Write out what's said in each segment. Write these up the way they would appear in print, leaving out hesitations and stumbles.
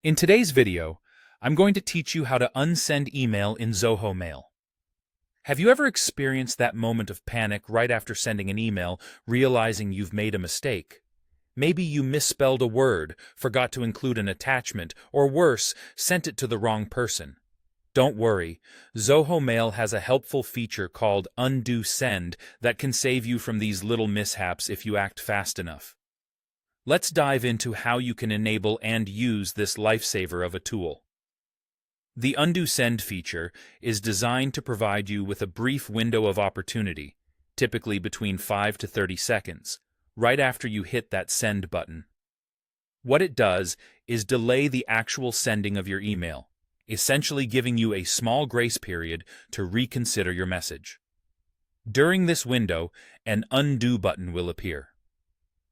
In today's video, I'm going to teach you how to unsend email in Zoho Mail. Have you ever experienced that moment of panic right after sending an email, realizing you've made a mistake? Maybe you misspelled a word, forgot to include an attachment, or worse, sent it to the wrong person. Don't worry, Zoho Mail has a helpful feature called Unsend that can save you from these little mishaps if you act fast enough. Let's dive into how you can enable and use this lifesaver of a tool. The Unsend feature is designed to provide you with a brief window of opportunity, typically between 5 to 30 seconds, right after you hit that send button. What it does is delay the actual sending of your email, essentially giving you a small grace period to reconsider your message. During this window, an undo button will appear.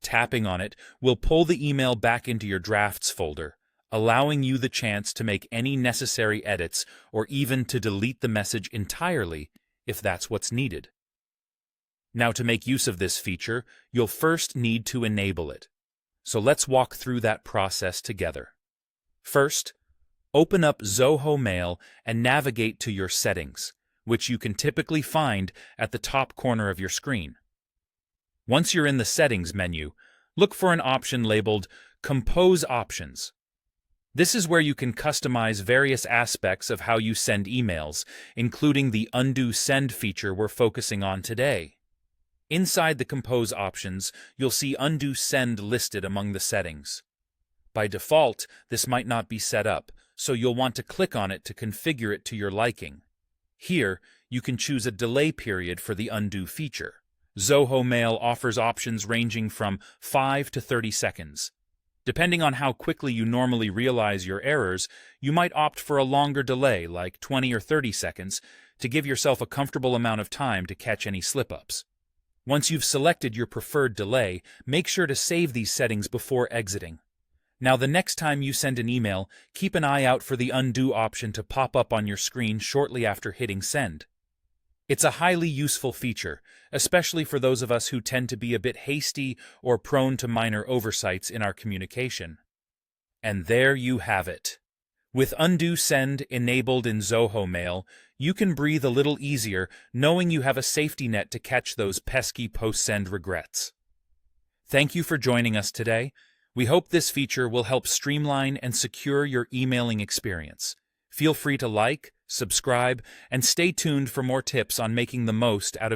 Tapping on it will pull the email back into your drafts folder, allowing you the chance to make any necessary edits or even to delete the message entirely if that's what's needed. Now, to make use of this feature, you'll first need to enable it. So let's walk through that process together. First, open up Zoho Mail and navigate to your settings, which you can typically find at the top corner of your screen. Once you're in the Settings menu, look for an option labeled Compose Options. This is where you can customize various aspects of how you send emails, including the Undo Send feature we're focusing on today. Inside the Compose options, you'll see Undo Send listed among the settings. By default, this might not be set up, so you'll want to click on it to configure it to your liking. Here, you can choose a delay period for the undo feature. Zoho Mail offers options ranging from 5 to 30 seconds. Depending on how quickly you normally realize your errors, you might opt for a longer delay, like 20 or 30 seconds, to give yourself a comfortable amount of time to catch any slip-ups. Once you've selected your preferred delay, make sure to save these settings before exiting. Now, the next time you send an email, keep an eye out for the undo option to pop up on your screen shortly after hitting send. It's a highly useful feature, especially for those of us who tend to be a bit hasty or prone to minor oversights in our communication. And there you have it. With Undo Send enabled in Zoho Mail, you can breathe a little easier knowing you have a safety net to catch those pesky post-send regrets. Thank you for joining us today. We hope this feature will help streamline and secure your emailing experience. Feel free to like, subscribe, and stay tuned for more tips on making the most out of